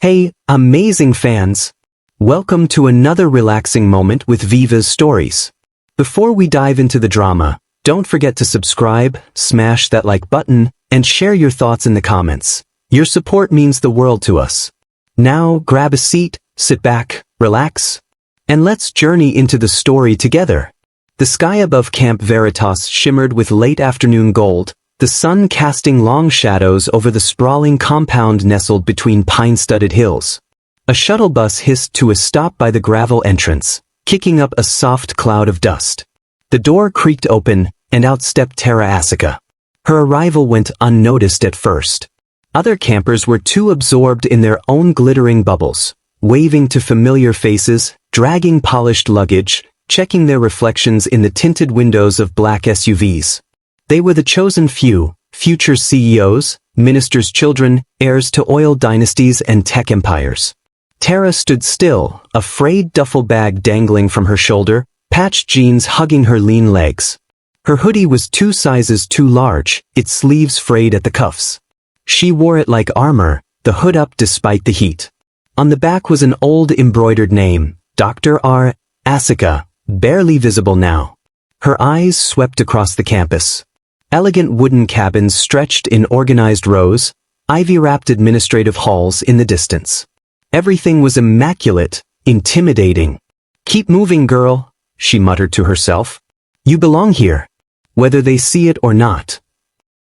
Hey, amazing fans! Welcome to another relaxing moment with VIVA'S stories. Before we dive into the drama, don't forget to subscribe, smash that like button, and share your thoughts in the comments. Your support means the world to us. Now, grab a seat, sit back, relax, and let's journey into the story together. The sky above Camp Veritas shimmered with late afternoon gold, the sun casting long shadows over the sprawling compound nestled between pine-studded hills. A shuttle bus hissed to a stop by the gravel entrance, kicking up a soft cloud of dust. The door creaked open, and out stepped Tara Asika. Her arrival went unnoticed at first. Other campers were too absorbed in their own glittering bubbles, waving to familiar faces, dragging polished luggage, checking their reflections in the tinted windows of black SUVs. They were the chosen few, future CEOs, ministers' children, heirs to oil dynasties and tech empires. Tara stood still, a frayed duffel bag dangling from her shoulder, patched jeans hugging her lean legs. Her hoodie was 2 sizes too large, its sleeves frayed at the cuffs. She wore it like armor, the hood up despite the heat. On the back was an old embroidered name, Dr. Tara Asika, barely visible now. Her eyes swept across the campus. Elegant wooden cabins stretched in organized rows, ivy-wrapped administrative halls in the distance. Everything was immaculate, intimidating. "Keep moving, girl," she muttered to herself. "You belong here, whether they see it or not."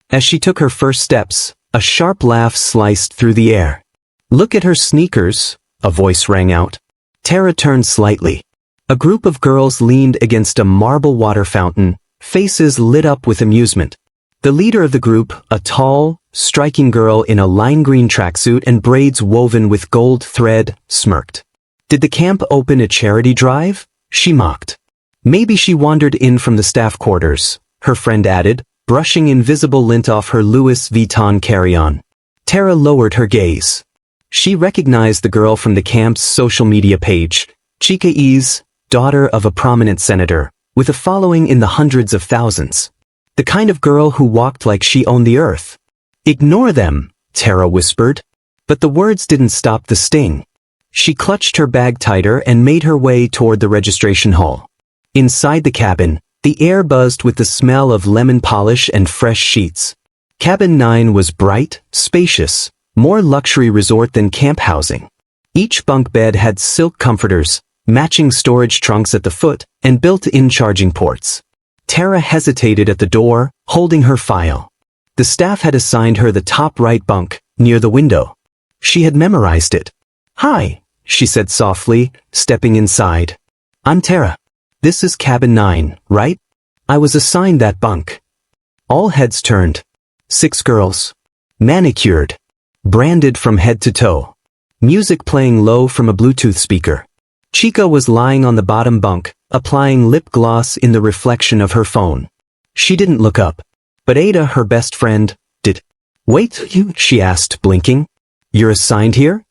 As she took her first steps, a sharp laugh sliced through the air. "Look at her sneakers," a voice rang out. Tara turned slightly. A group of girls leaned against a marble water fountain, faces lit up with amusement. The leader of the group, a tall, striking girl in a lime green tracksuit and braids woven with gold thread, smirked. "Did the camp open a charity drive?" she mocked. "Maybe she wandered in from the staff quarters," her friend added, brushing invisible lint off her Louis Vuitton carry-on. Tara lowered her gaze. She recognized the girl from the camp's social media page, Chika, daughter of a prominent senator, with a following in the hundreds of thousands. The kind of girl who walked like she owned the earth. "Ignore them," Tara whispered. But the words didn't stop the sting. She clutched her bag tighter and made her way toward the registration hall. Inside the cabin, the air buzzed with the smell of lemon polish and fresh sheets. Cabin 9 was bright, spacious, more luxury resort than camp housing. Each bunk bed had silk comforters, matching storage trunks at the foot, and built-in charging ports. Tara hesitated at the door, holding her file. The staff had assigned her the top right bunk, near the window. She had memorized it. "Hi," she said softly, stepping inside. "I'm Tara. This is cabin 9, right? I was assigned that bunk." All heads turned. 6 girls. Manicured. Branded from head to toe. Music playing low from a Bluetooth speaker. Chika was lying on the bottom bunk, applying lip gloss in the reflection of her phone. She didn't look up. But Ada, her best friend, did. "Wait, she asked, blinking. "You're assigned here?"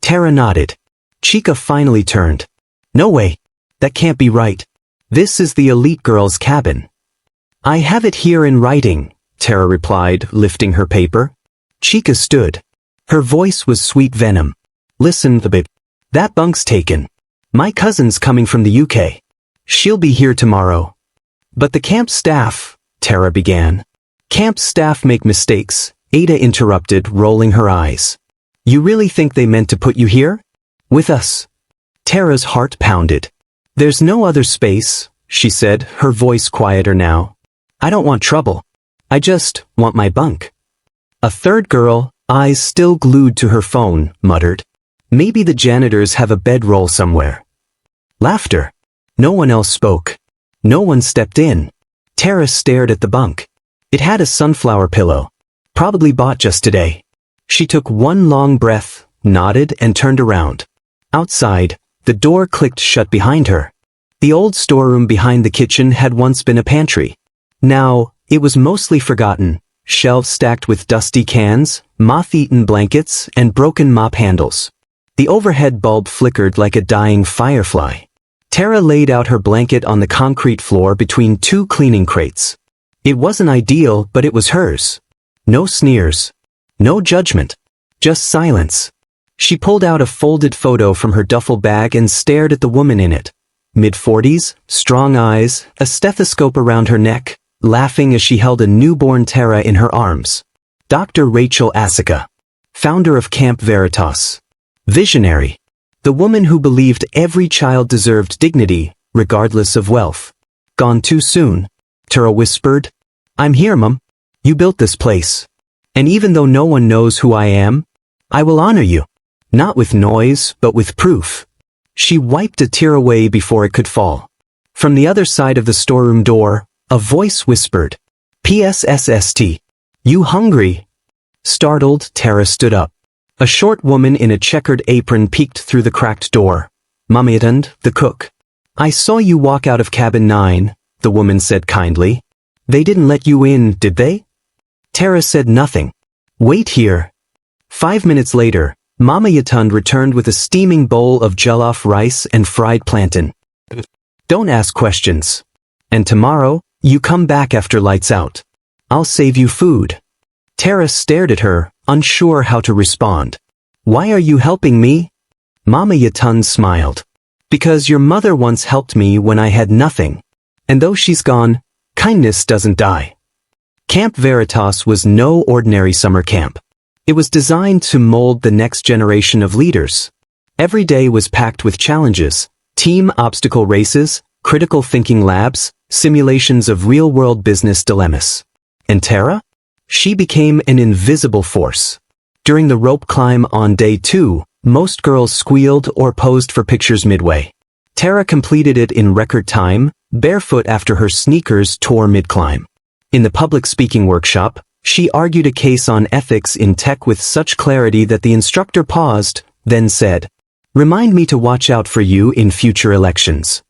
Tara nodded. Chika finally turned. "No way. That can't be right. This is the elite girl's cabin." "I have it here in writing," Tara replied, lifting her paper. Chika stood. Her voice was sweet venom. "Listen, babe. That bunk's taken. My cousin's coming from the UK. She'll be here tomorrow." "But the camp staff," Tara began. "Camp staff make mistakes," Ada interrupted, rolling her eyes. "You really think they meant to put you here? With us?" Tara's heart pounded. "There's no other space," she said, her voice quieter now. "I don't want trouble. I just want my bunk." A third girl, eyes still glued to her phone, muttered, "Maybe the janitors have a bedroll somewhere." Laughter. No one else spoke. No one stepped in. Tara stared at the bunk. It had a sunflower pillow. Probably bought just today. She took one long breath, nodded, and turned around. Outside, the door clicked shut behind her. The old storeroom behind the kitchen had once been a pantry. Now, it was mostly forgotten, shelves stacked with dusty cans, moth-eaten blankets, and broken mop handles. The overhead bulb flickered like a dying firefly. Tara laid out her blanket on the concrete floor between 2 cleaning crates. It wasn't ideal, but it was hers. No sneers. No judgment. Just silence. She pulled out a folded photo from her duffel bag and stared at the woman in it. Mid-40s, strong eyes, a stethoscope around her neck, laughing as she held a newborn Tara in her arms. Dr. Tara Asika, founder of Camp Veritas. Visionary. The woman who believed every child deserved dignity, regardless of wealth. Gone too soon. Tara whispered. I'm here, Mum. You built this place. And even though no one knows who I am, I will honor you. Not with noise, but with proof. She wiped a tear away before it could fall. From the other side of the storeroom door, a voice whispered. PSSST. You hungry? Startled, Tara stood up. A short woman in a checkered apron peeked through the cracked door. Mamiatund, the cook. I saw you walk out of cabin 9, the woman said kindly. They didn't let you in, did they? Tara said nothing. Wait here. 5 minutes later, Mamiatund returned with a steaming bowl of jollof rice and fried plantain. Don't ask questions. And tomorrow, you come back after lights out. I'll save you food. Tara stared at her, unsure how to respond. Why are you helping me? Mamiatund smiled. Because your mother once helped me when I had nothing. And though she's gone, kindness doesn't die. Camp Veritas was no ordinary summer camp. It was designed to mold the next generation of leaders. Every day was packed with challenges, team obstacle races, critical thinking labs, simulations of real-world business dilemmas. And Tara? She became an invisible force. During the rope climb on day 2, most girls squealed or posed for pictures midway. Tara completed it in record time, barefoot after her sneakers tore mid-climb. In the public speaking workshop, she argued a case on ethics in tech with such clarity that the instructor paused, then said, "Remind me to watch out for you in future elections."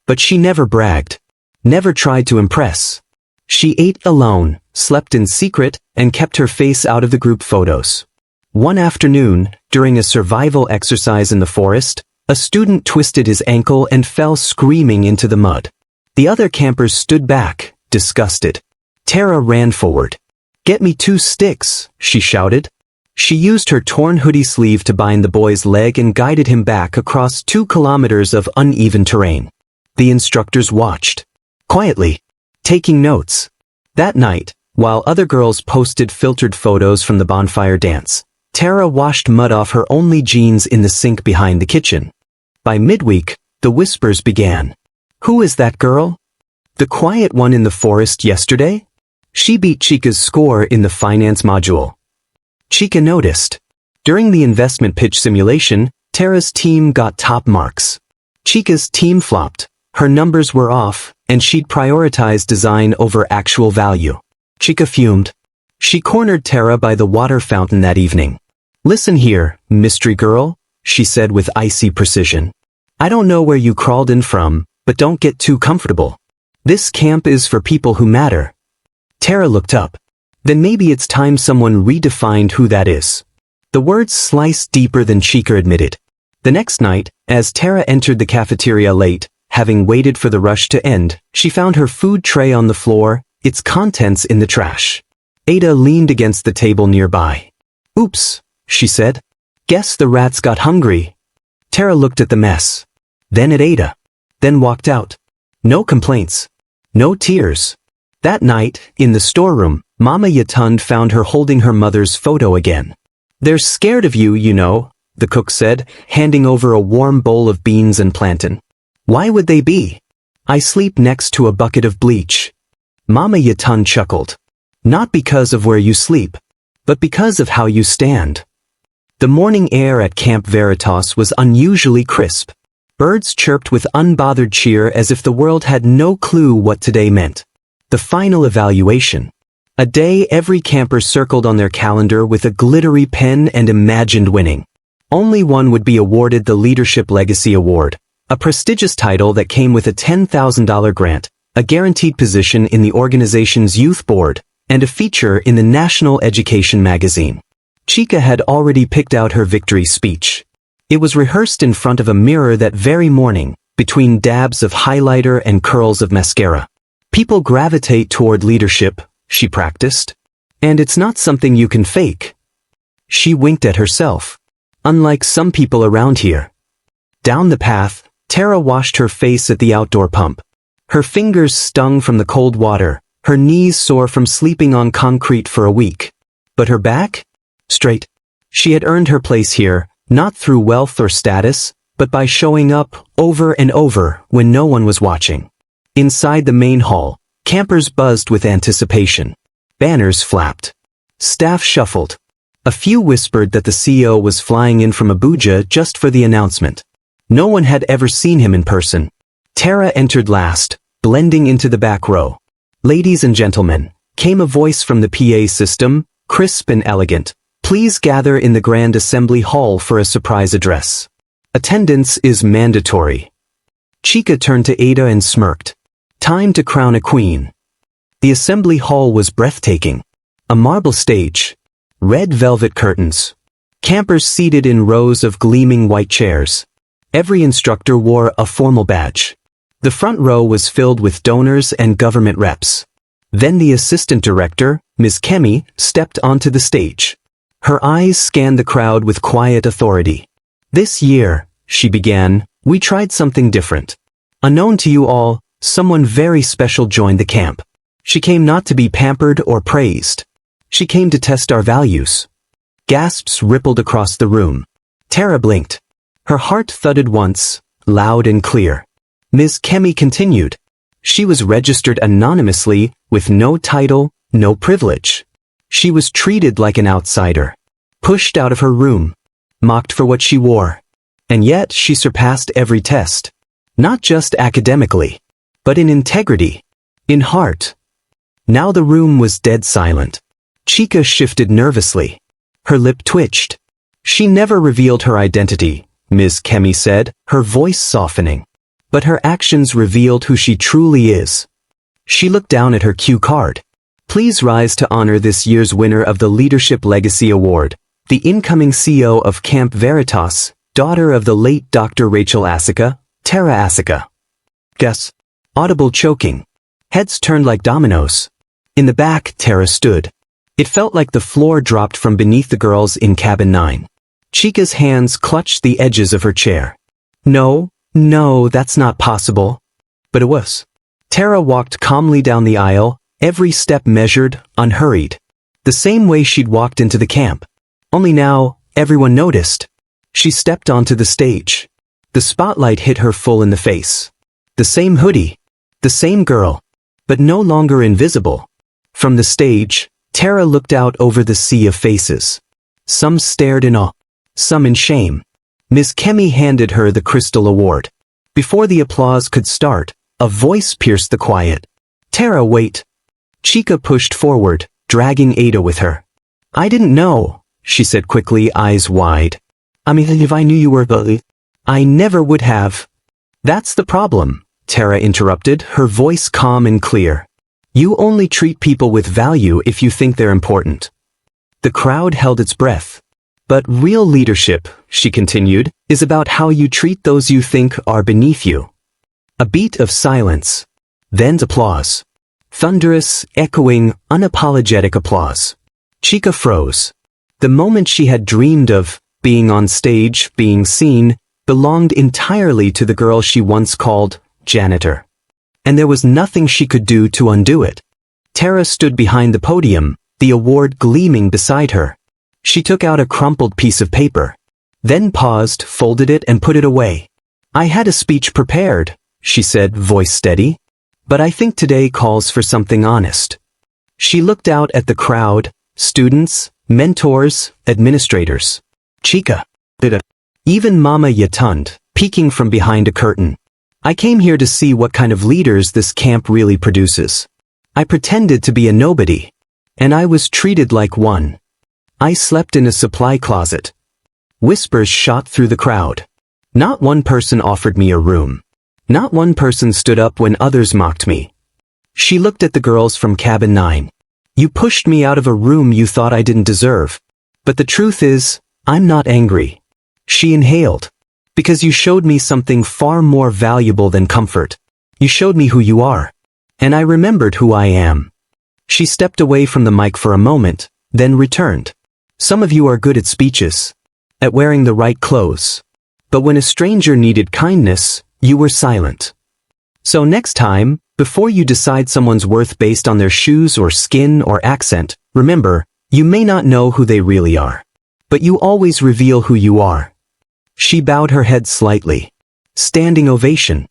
But she never bragged. Never tried to impress. She ate alone, slept in secret, and kept her face out of the group photos. One afternoon, during a survival exercise in the forest, a student twisted his ankle and fell screaming into the mud. The other campers stood back, disgusted. Tara ran forward. "Get me 2 sticks," she shouted. She used her torn hoodie sleeve to bind the boy's leg and guided him back across 2 kilometers of uneven terrain. The instructors watched. Quietly. Taking notes. That night, while other girls posted filtered photos from the bonfire dance, Tara washed mud off her only jeans in the sink behind the kitchen. By midweek, the whispers began. Who is that girl? The quiet one in the forest yesterday? She beat Chika's score in the finance module. Chika noticed. During the investment pitch simulation, Tara's team got top marks. Chika's team flopped. Her numbers were off, and she'd prioritized design over actual value. Chika fumed. She cornered Tara by the water fountain that evening. "Listen here, mystery girl," she said with icy precision. "I don't know where you crawled in from, but don't get too comfortable. This camp is for people who matter." Tara looked up. Then maybe it's time someone redefined who that is. The words sliced deeper than Chika admitted. The next night, as Tara entered the cafeteria late, having waited for the rush to end, she found her food tray on the floor, its contents in the trash. Ada leaned against the table nearby. "Oops," she said. "Guess the rats got hungry." Tara looked at the mess. Then at Ada. Then walked out. No complaints. No tears. That night, in the storeroom, Mamiatund found her holding her mother's photo again. "They're scared of you, you know," the cook said, handing over a warm bowl of beans and plantain. "Why would they be? I sleep next to a bucket of bleach." Mamiatund chuckled. "Not because of where you sleep, but because of how you stand." The morning air at Camp Veritas was unusually crisp. Birds chirped with unbothered cheer as if the world had no clue what today meant. The final evaluation. A day every camper circled on their calendar with a glittery pen and imagined winning. Only one would be awarded the Leadership Legacy Award, a prestigious title that came with a $10,000 grant, a guaranteed position in the organization's youth board, and a feature in the National Education magazine. Chika had already picked out her victory speech. It was rehearsed in front of a mirror that very morning, between dabs of highlighter and curls of mascara. "People gravitate toward leadership," she practiced. "And it's not something you can fake." She winked at herself. unlike some people around here. Down the path, Tara washed her face at the outdoor pump. Her fingers stung from the cold water, her knees sore from sleeping on concrete for a week. But her back? Straight. She had earned her place here, not through wealth or status, but by showing up over and over when no one was watching. Inside the main hall, campers buzzed with anticipation. Banners flapped. Staff shuffled. A few whispered that the CEO was flying in from Abuja just for the announcement. No one had ever seen him in person. Tara entered last, blending into the back row. Ladies and gentlemen, came a voice from the PA system, crisp and elegant. Please gather in the Grand Assembly Hall for a surprise address. Attendance is mandatory. Chika turned to Ada and smirked. Time to crown a queen. The assembly hall was breathtaking. A marble stage. Red velvet curtains. Campers seated in rows of gleaming white chairs. Every instructor wore a formal badge. The front row was filled with donors and government reps. Then the assistant director, Ms. Kemi, stepped onto the stage. Her eyes scanned the crowd with quiet authority. This year, she began, we tried something different. Unknown to you all, someone very special joined the camp. She came not to be pampered or praised. She came to test our values. Gasps rippled across the room. Tara blinked. Her heart thudded once, loud and clear. Ms. Kemi continued. She was registered anonymously, with no title, no privilege. She was treated like an outsider. Pushed out of her room. Mocked for what she wore. And yet she surpassed every test. Not just academically, but in integrity. In heart. Now the room was dead silent. Chika shifted nervously. Her lip twitched. She never revealed her identity, Ms. Kemi said, her voice softening. But her actions revealed who she truly is. She looked down at her cue card. Please rise to honor this year's winner of the Leadership Legacy Award, the incoming CEO of Camp Veritas, daughter of the late Dr. Rachel Asika, Tara Asika. Guess. Audible choking. Heads turned like dominoes. In the back, Tara stood. It felt like the floor dropped from beneath the girls in cabin 9. Chika's hands clutched the edges of her chair. No, that's not possible. But it was. Tara walked calmly down the aisle, every step measured, unhurried. The same way she'd walked into the camp. Only now, everyone noticed. She stepped onto the stage. The spotlight hit her full in the face. The same hoodie. The same girl. But no longer invisible. From the stage, Tara looked out over the sea of faces. Some stared in awe. Some in shame. Ms. Kemi handed her the Crystal Award. Before the applause could start, a voice pierced the quiet. Tara, wait. Chika pushed forward, dragging Ada with her. I didn't know, she said quickly, eyes wide. I mean, if I knew you were bully, I never would have. That's the problem, Tara interrupted, her voice calm and clear. You only treat people with value if you think they're important. The crowd held its breath. But real leadership, she continued, is about how you treat those you think are beneath you. A beat of silence. Then applause. Thunderous, echoing, unapologetic applause. Chika froze. The moment she had dreamed of, being on stage, being seen, belonged entirely to the girl she once called janitor. And there was nothing she could do to undo it. Tara stood behind the podium, the award gleaming beside her. She took out a crumpled piece of paper. Then paused, folded it and put it away. I had a speech prepared, she said, voice steady. But I think today calls for something honest. She looked out at the crowd, students, mentors, administrators. Chika. Even Mama Yatund, peeking from behind a curtain. I came here to see what kind of leaders this camp really produces. I pretended to be a nobody. And I was treated like one. I slept in a supply closet. Whispers shot through the crowd. Not one person offered me a room. Not one person stood up when others mocked me. She looked at the girls from cabin 9. You pushed me out of a room you thought I didn't deserve. But the truth is, I'm not angry. She inhaled. Because you showed me something far more valuable than comfort. You showed me who you are. And I remembered who I am. She stepped away from the mic for a moment, then returned. Some of you are good at speeches. at wearing the right clothes. But when a stranger needed kindness, you were silent. So next time, before you decide someone's worth based on their shoes or skin or accent, remember, you may not know who they really are. But you always reveal who you are. She bowed her head slightly. Standing ovation.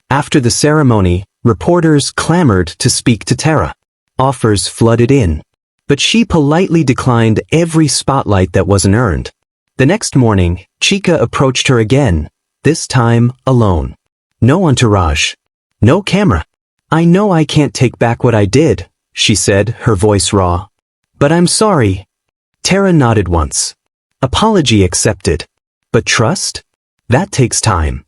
After the ceremony, reporters clamored to speak to Tara. Offers flooded in. But she politely declined every spotlight that wasn't earned. The next morning, Chika approached her again, this time alone. No entourage. No camera. I know I can't take back what I did, she said, her voice raw. But I'm sorry. Tara nodded once. Apology accepted. But trust? That takes time.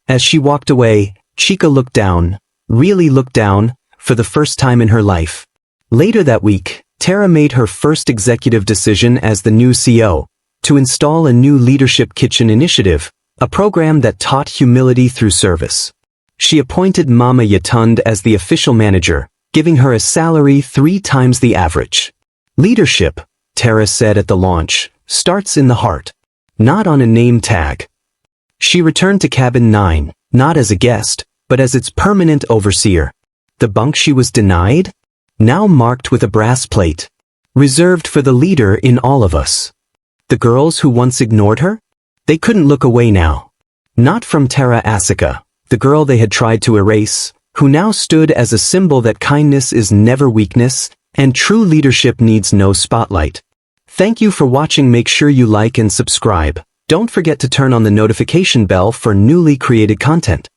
As she walked away, Chika looked down, really looked down, for the first time in her life. Later that week, Tara made her first executive decision as the new CEO, to install a new leadership kitchen initiative, a program that taught humility through service. She appointed Mama Yatund as the official manager, giving her a salary 3 times the average. Leadership, Tara said at the launch, starts in the heart, not on a name tag. She returned to cabin 9, not as a guest, but as its permanent overseer. The bunk she was denied? Now marked with a brass plate. Reserved for the leader in all of us. The girls who once ignored her? They couldn't look away now. Not from Tara Asika, the girl they had tried to erase, who now stood as a symbol that kindness is never weakness, and true leadership needs no spotlight. Thank you for watching. Make sure you like and subscribe. Don't forget to turn on the notification bell for newly created content.